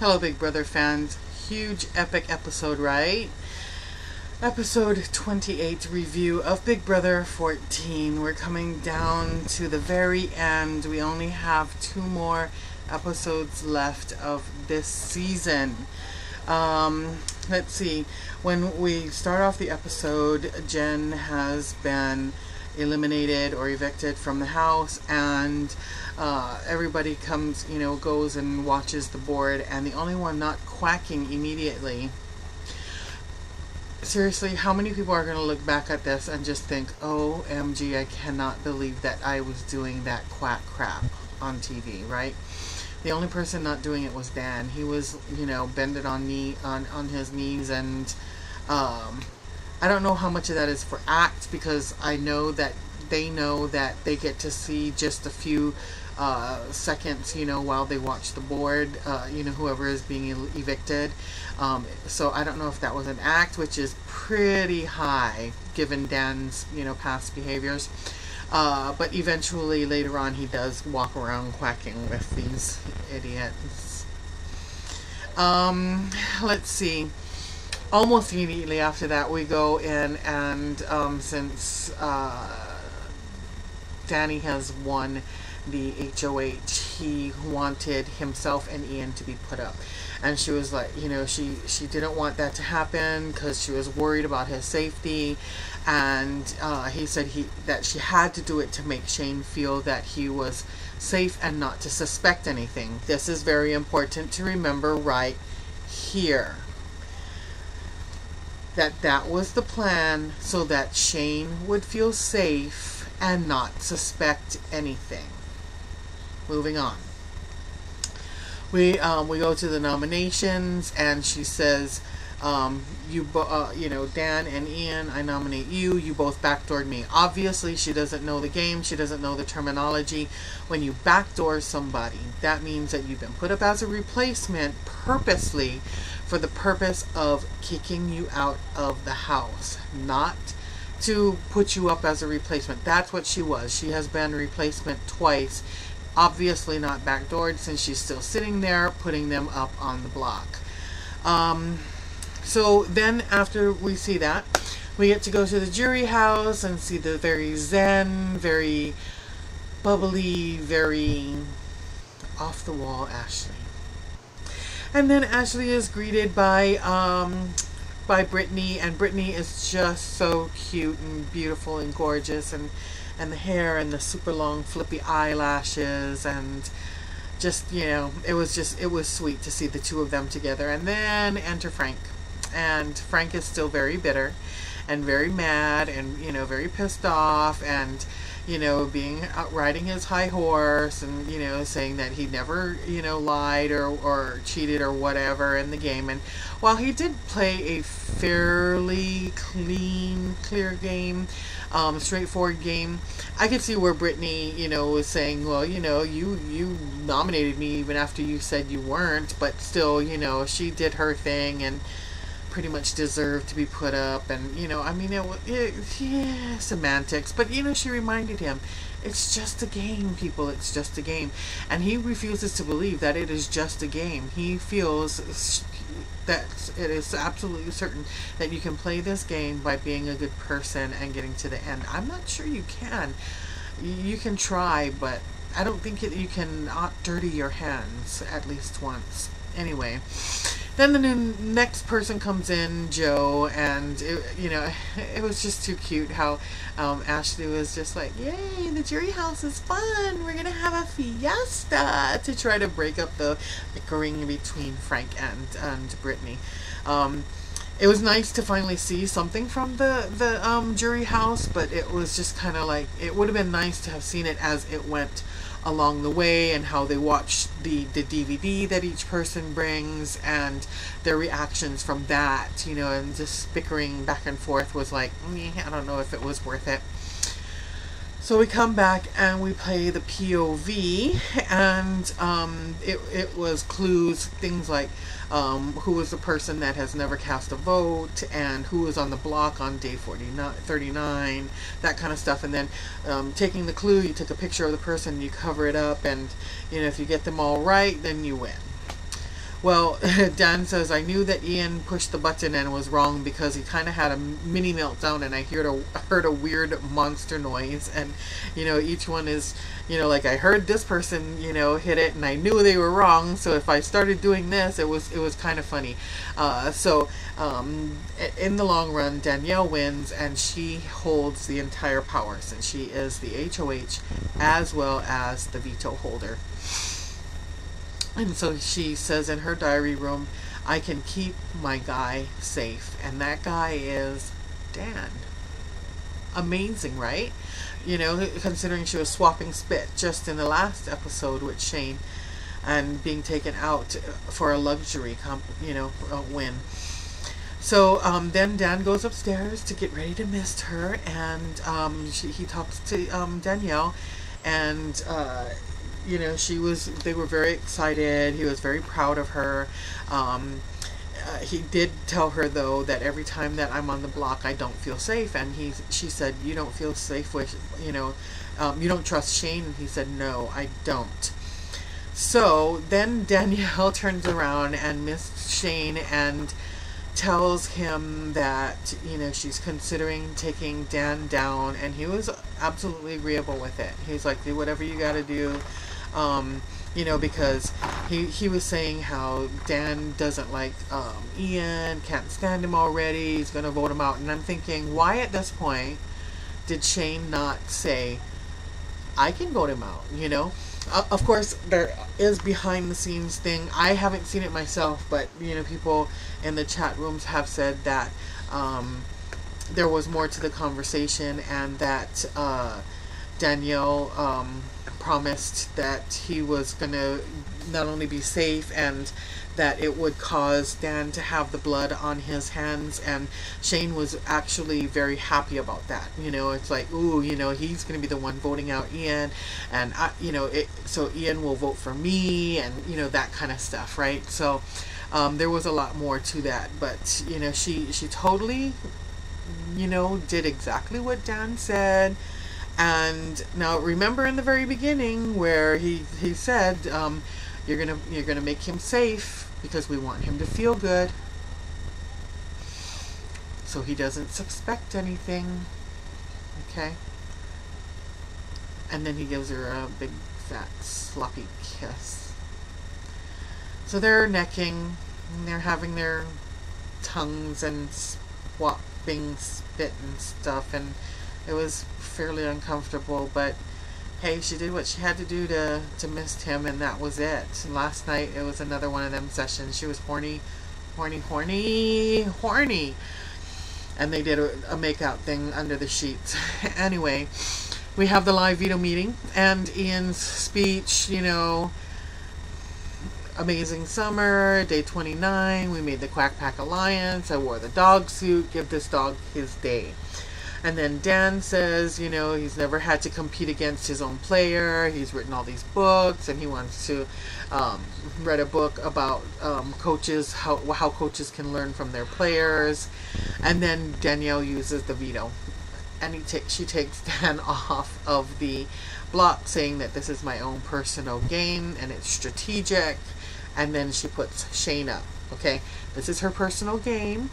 Hello, Big Brother fans. Huge epic episode, right? Episode 28 review of Big Brother 14. We're coming down to the very end. We only have 2 more episodes left of this season. Let's see. When we start off the episode, Jen has been eliminated or evicted from the house, and everybody comes, goes and watches the board, and the only one not quacking immediately. Seriously, how many people are going to look back at this and just think, OMG, I cannot believe that I was doing that quack crap on TV, right? The only person not doing it was Dan. He was, bended on his knees, and I don't know how much of that is for act, because I know that they get to see just a few seconds, while they watch the board, whoever is being evicted. So I don't know if that was an act, which is pretty high given Dan's, past behaviors. But eventually later on he does walk around quacking with these idiots. Let's see. Almost immediately after that, we go in, and since Danny has won the HOH, he wanted himself and Ian to be put up. And she was like, she didn't want that to happen because she was worried about his safety. And he said that she had to do it to make Shane feel that he was safe and not to suspect anything. This is very important to remember right here. That was the plan, so that Shane would feel safe and not suspect anything. Moving on. We go to the nominations, and she says, Dan and Ian, I nominate you. You both backdoored me. Obviously, she doesn't know the game. She doesn't know the terminology. When you backdoor somebody, that means that you've been put up as a replacement purposely for the purpose of kicking you out of the house, not to put you up as a replacement. That's what she was. She has been a replacement twice. Obviously not backdoored, since she's still sitting there putting them up on the block. So then after we see that, we get to go to the jury house and see the very zen, very bubbly, very off the wall Ashley. And then Ashley is greeted by Brittany, and Brittany is just so cute and beautiful and gorgeous, and the hair and the super long flippy eyelashes, and just, it was sweet to see the two of them together. And then enter Frank. And Frank is still very bitter and very mad and, very pissed off, and, riding his high horse, and, saying that he never, lied or cheated or whatever in the game. And while he did play a fairly clear game, straightforward game, I could see where Brittany, was saying, well, you nominated me even after you said you weren't, but still, she did her thing and pretty much deserved to be put up. And semantics, but she reminded him, it's just a game, people, it's just a game. And he refuses to believe that it is just a game. He feels that it is absolutely certain that you can play this game by being a good person and getting to the end. I'm not sure you can. You can try, but I don't think you can not dirty your hands at least once. Anyway, then the next person comes in, Joe, and it was just too cute how Ashley was just like, yay, the jury house is fun, we're gonna have a fiesta, to try to break up the bickering between Frank and Brittany. It was nice to finally see something from the jury house, but it was just kind of like, it would have been nice to have seen it as it went along the way, and how they watch the DVD that each person brings, and their reactions from that, and just bickering back and forth was like, I don't know if it was worth it. So we come back and we play the POV, and it was clues, things like who was the person that has never cast a vote, and who was on the block on day 39, that kind of stuff. And then taking the clue, you take a picture of the person, you cover it up, and if you get them all right, then you win. Well, Dan says, I knew that Ian pushed the button and was wrong because he kind of had a mini meltdown and I heard a weird monster noise. And, each one is, like I heard this person, hit it and I knew they were wrong. So if I started doing this, it was kind of funny. In the long run, Danielle wins and she holds the entire power since she is the HOH as well as the veto holder. And so she says in her diary room, I can keep my guy safe. And that guy is Dan. Amazing, right? Considering she was swapping spit just in the last episode with Shane and being taken out for a luxury win. So then Dan goes upstairs to get ready to mist her, and he talks to Danielle, and they were very excited. He was very proud of her. He did tell her though that every time that I'm on the block I don't feel safe, and she said, you don't feel safe with you don't trust Shane, and he said, no, I don't. So then Danielle turns around and misses Shane and tells him that she's considering taking Dan down, and he was absolutely agreeable with it. He's like, do whatever you got to do, because he was saying how Dan doesn't like Ian, can't stand him already, he's gonna vote him out. And I'm thinking, why at this point did Shane not say, I can vote him out? Of course, there is behind the scenes thing. I haven't seen it myself, but people in the chat rooms have said that there was more to the conversation, and that Danielle promised that he was gonna not only be safe, and that it would cause Dan to have the blood on his hands, and Shane was actually very happy about that. It's like, ooh, he's going to be the one voting out Ian, and so Ian will vote for me, and that kind of stuff, right? So there was a lot more to that, but she totally did exactly what Dan said. And now remember in the very beginning where he said, you're gonna make him safe because we want him to feel good, so he doesn't suspect anything. Okay. And then he gives her a big fat sloppy kiss. So they're necking, and they're having their tongues and swapping spit and stuff, and it was fairly uncomfortable, but hey, she did what she had to do to mist him, and that was it. And last night it was another one of them sessions. She was horny, and they did a make-out thing under the sheets. Anyway, we have the live veto meeting, and Ian's speech, amazing summer, day 29, we made the Quack Pack Alliance, I wore the dog suit, give this dog his day. And then Dan says, he's never had to compete against his own player. He's written all these books, and he wants to read a book about coaches, how coaches can learn from their players. And then Danielle uses the veto, and she takes Dan off of the block, saying that this is my own personal game and it's strategic. And then she puts Shane up. Okay, this is her personal game.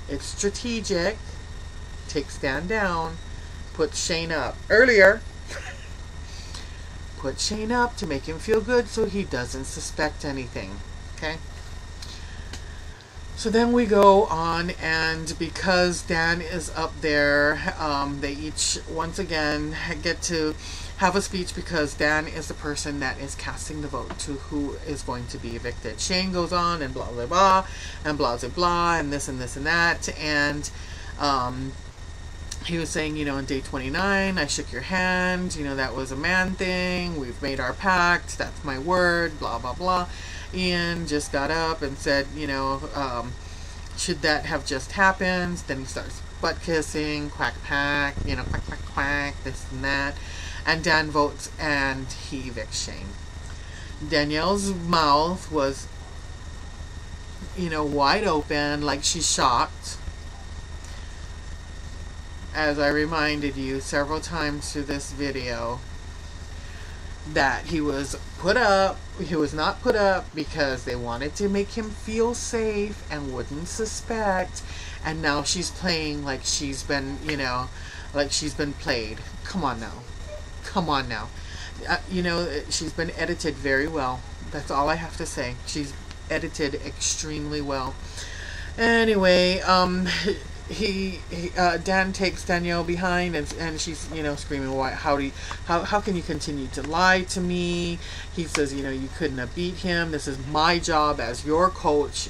It's strategic. Takes Dan down, puts Shane up. Earlier, put Shane up to make him feel good so he doesn't suspect anything. Okay? So then we go on, and because Dan is up there, they each, once again, get to have a speech because Dan is the person that is casting the vote to who is going to be evicted. Shane goes on and blah, blah, blah, and blah, blah, blah, and this and this and that, and he was saying, on day 29, I shook your hand, that was a man thing, we've made our pact, that's my word, blah, blah, blah. Ian just got up and said, should that have just happened? Then he starts butt kissing, quack, pack, quack, quack, quack, this and that. And Dan votes, and he evicts Shane. Danielle's mouth was, wide open, like she's shocked. As I reminded you several times through this video, that he was put up. He was not put up because they wanted to make him feel safe and wouldn't suspect. And now she's playing like she's been, like she's been played. Come on now. Come on now. She's been edited very well. That's all I have to say. She's edited extremely well. Anyway, Dan takes Danielle behind, and she's screaming, "Why? How can you continue to lie to me?" He says, "You couldn't have beat him. This is my job as your coach."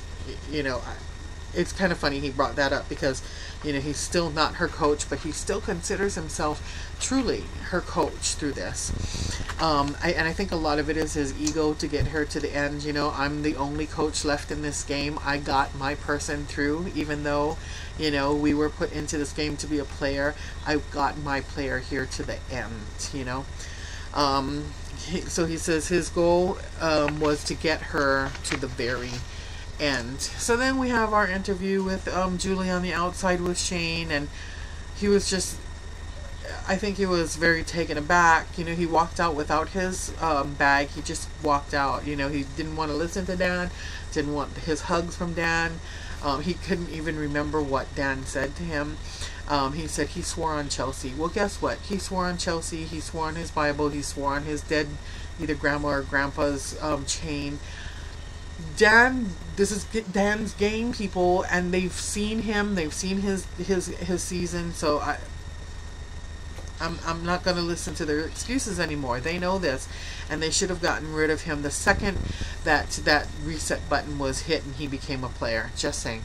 It's kind of funny he brought that up because he's still not her coach, but he still considers himself truly her coach through this. I think a lot of it is his ego to get her to the end. I'm the only coach left in this game. I got my person through, even though we were put into this game to be a player. I got my player here to the end. So he says his goal was to get her to the very end. So then we have our interview with Julie on the outside with Shane, and he was just, I think he was very taken aback. He walked out without his bag. He just walked out. He didn't want to listen to Dan, didn't want his hugs from Dan. He couldn't even remember what Dan said to him. He said he swore on Chelsea. Well, guess what? He swore on Chelsea. He swore on his Bible. He swore on his dead, either grandma or grandpa's chain. This is Dan's game, people, and they've seen him. They've seen his season. So I'm not going to listen to their excuses anymore. They know this, and they should have gotten rid of him the second that reset button was hit and he became a player. Just saying.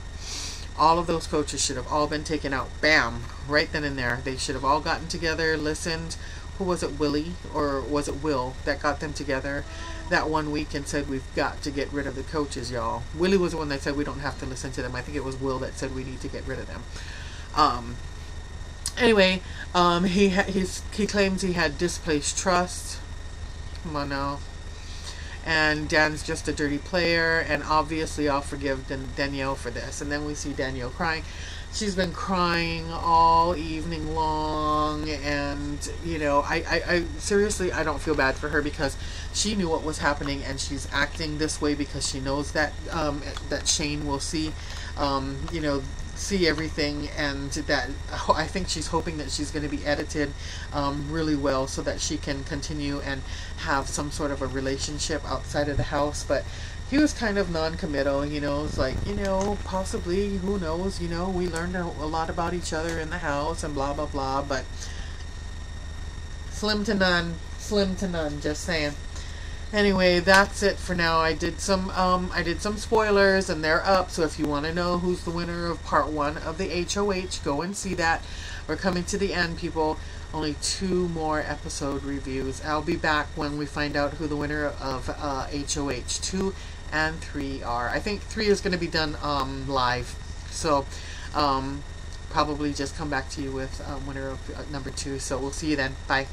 All of those coaches should have all been taken out. Bam! Right then and there. They should have all gotten together, listened. Who was it, Willie? Or was it Will that got them together that one week and said, we've got to get rid of the coaches, y'all? Willie was the one that said we don't have to listen to them. I think it was Will that said we need to get rid of them. Anyway, he claims he had displaced trust. Come on now. And Dan's just a dirty player, and obviously I'll forgive Danielle for this. And then we see Danielle crying. She's been crying all evening long, and I seriously, I don't feel bad for her because she knew what was happening, and she's acting this way because she knows that that Shane will see everything, and that I think she's hoping that she's going to be edited really well so that she can continue and have some sort of a relationship outside of the house. But he was kind of non-committal, it's like, possibly, who knows, we learned a lot about each other in the house and blah, blah, blah, but slim to none, just saying. Anyway, that's it for now. I did some spoilers, and they're up, so if you want to know who's the winner of part 1 of the HOH, go and see that. We're coming to the end, people. Only 2 more episode reviews. I'll be back when we find out who the winner of HOH 2 and 3 are. I think 3 is going to be done live, so probably just come back to you with winner of number 2. So we'll see you then. Bye.